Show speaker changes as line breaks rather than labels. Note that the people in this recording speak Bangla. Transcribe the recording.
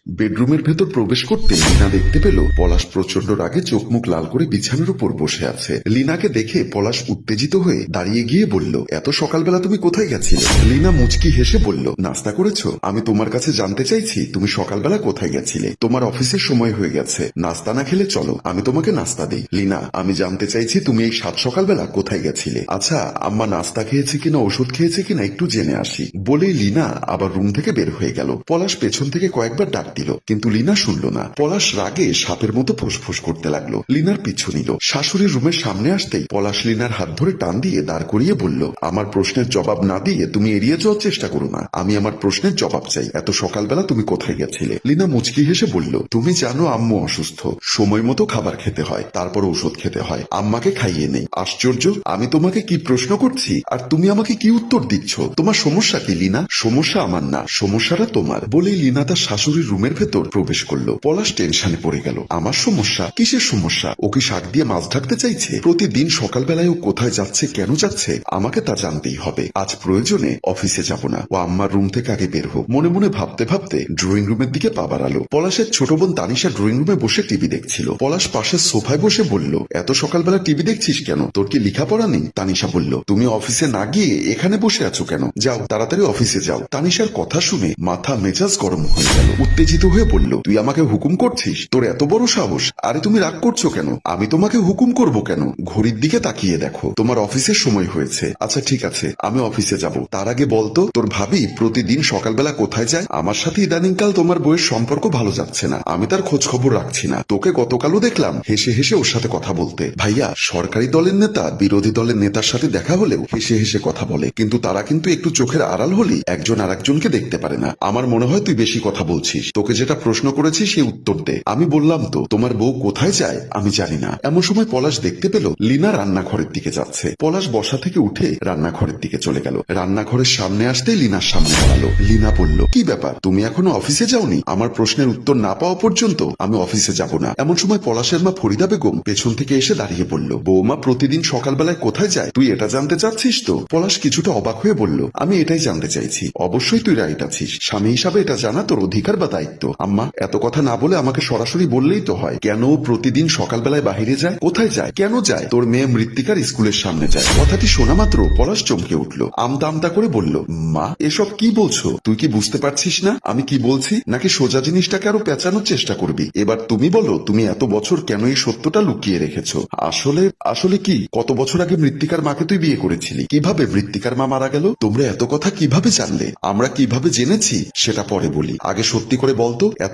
বেডরুমের ভেতর প্রবেশ করতে লীনা দেখতে পেল পলাশ প্রচন্ড রাগে চোখ মুখ লাল করে বিছানার উপর বসে আছে। লীনাকে দেখে পলাশ উত্তেজিত হয়ে দাঁড়িয়ে গিয়ে বলল, এত সকালবেলা তুমি কোথায় গেছিলে? লীনা মুচকি হেসে বলল, নাস্তা করেছো? আমি তোমার কাছে জানতে চাইছি তুমি সকালবেলা কোথায় গেছিলে। তোমার অফিসের সময় হয়ে গেছে, নাস্তা না খেলে চলো আমি তোমাকে নাস্তা দিই। লীনা, আমি জানতে চাইছি তুমি এই সাত সকালবেলা কোথায় গেছিলে। আচ্ছা, আম্মা নাস্তা খেয়েছে কিনা ওষুধ খেয়েছে কিনা একটু জেনে আসি। বলেই লীনা আবার রুম থেকে বের হয়ে গেল। পলাশ পেছন থেকে কয়েকবার ডাক দিল, কিন্তু লীনা শুনল না। পলাশ রাগে সাপের মতো ফুসফুস করতে লাগলো। লীনার পিছু নিল। শাশুড়ির রুমের সামনে আসতেই পলাশ লীনার হাত ধরে টান দিয়ে দাঁড় করিয়ে বলল, আমার প্রশ্নের জবাব না দিয়ে তুমি এড়িয়ে যাওয়ার চেষ্টা করো না। আমি আমার প্রশ্নের জবাব চাই। এত সকালবেলা তুমি কোথায় গেছিলে? লীনা মুচকি হেসে বলল, তুমি জানো আম্মু অসুস্থ, সময় মতো খাবার খেতে হয়, তারপর ওষুধ খেতে হয়। আম্মাকে খাইয়ে নেই। আশ্চর্য, আমি তোমাকে কি প্রশ্ন করছি আর তুমি আমাকে কি উত্তর দিচ্ছ? তোমার সমস্যা কি লীনা? সমস্যা আমার না, সমস্যাটা তোমার। বলেই লীনা তার শাশুড়ির রুমের ভেতর প্রবেশ করলো। পলাশ টেনশনে পড়ে গেল। আমার সমস্যা? কিসের সমস্যা? ও কি শাক দিয়ে মাছ ঢাকতে চাইছে? প্রতিদিন সকালবেলায় ও কোথায় যাচ্ছে, কেন যাচ্ছে, আমাকে তা জানতেই হবে। আজ প্রয়োজনে অফিসে যাব না, ও আম্মার রুম থেকে আগে বের হোক। মনে মনে ভাবতে ভাবতে ড্রয়িং রুমের দিকে পা বাড়ালো। পলাশের ছোট বোন তানিশা ড্রয়িং রুমে বসে টিভি দেখছিল। পলাশ পাশের সোফায় বসে বলল, এত সকালবেলা টিভি দেখছিস কেন? তোর কি লেখাপড়া নেই? তানিশা বলল, তুমি অফিসে না গিয়ে এখানে বসে আছো কেন? যাও তাড়াতাড়ি অফিসে যাও। তানিশার কথা শুনে মাথা মেজাজ গরম হয়ে গেল। উত্তেজিত হয়ে বলল, তুই আমাকে হুকুম করছিস? তোর এত বড় সাহস? আরে তুমি রাগ করছো কেন? আমি তোমাকে হুকুম করব কেন? ঘড়ির দিকে তাকিয়ে দেখো, তোমার অফিসের সময় হয়েছে। আচ্ছা ঠিক আছে, আমি অফিসে যাব। তার আগে বলতো, তোর ভাবি প্রতিদিন সকালবেলা কোথায় যায়? আমার সাথে ইদানিংকাল তোমার বইয়ের সম্পর্ক ভালো যাচ্ছে না, আমি তার খোঁজ খবর রাখছি না। তোকে গতকালও দেখলাম হেসে হেসে ওর সাথে কথা বলতে। ভাইয়া, সরকারি দলের নেতা বিরোধী দলের নেতার সাথে দেখা হলেও হেসে হেসে কথা বলে, কিন্তু তারা কিন্তু একটু চোখের আড়াল হলেই একজন আরেকজনকে দেখতে পারে না। আমার মনে হয় তুই বেশি কথা বলছিস। তোকে যেটা প্রশ্ন করেছি সে উত্তর দে। আমি বললাম তো, তোমার বউ কোথায় যায় আমি জানি না। এমন সময় পলাশ দেখতে পেল লীনা রান্নাঘরের দিকে যাচ্ছে। পলাশ বসা থেকে উঠে রান্নাঘরের দিকে চলে গেল। রান্নাঘরের সামনে আসতেই লীনার সামনে দাঁড়ালো। লীনা বলল, কি ব্যাপার, তুমি এখনো অফিসে যাওনি? আমার প্রশ্নের উত্তর না পাওয়া পর্যন্ত আমি অফিসে যাব না। এমন সময় পলাশের মা ফরিদা বেগম পেছন থেকে এসে দাঁড়িয়ে পড়ল। বৌমা প্রতিদিন সকালবেলায় কোথায় যায় তুই এটা জানতে চাচ্ছিস তো? পলাশ কিছুটা অবাক হয়ে বলল, আমি এটাই জানতে চাইছি। অবশ্যই তুই রাইট আছিস, স্বামী হিসাবে এটা জানা তোর অধিকার বা দায়িত্ব। আম্মা, এত কথা না বলে আমাকে সরাসরি বললেই তো হয়। কেন প্রতিদিন সকালবেলায় বাহিরে যায়? কোথায় যায়? কেন যায়? তোর মেয়ে মৃত্তিকার স্কুলের সামনে যায়। কথাটি শোনা মাত্র পলাশ চমকে উঠল। আমতা আমতা করে বলল, মা এসব কি বলছো? তুই কি বুঝতে পারছিস না আমি কি বলছি, নাকি সোজা জিনিসটাকে আরো পেঁচানোর চেষ্টা করবি? এবার তুমি বলো, তুমি এত বছর কেন এই সত্যটা লুকিয়ে রেখেছো? আসলে আসলে কি, কত বছর আগে মৃত্তিকার মাকে তুই বিয়ে করেছিলি? কিভাবে মৃত্তিকার মা মারা গেল? তোমরা এত কথা কিভাবে জানলে? আমরা কিভাবে জেনেছি সেটা পরে বলি, আগে সত্যি করে বলতো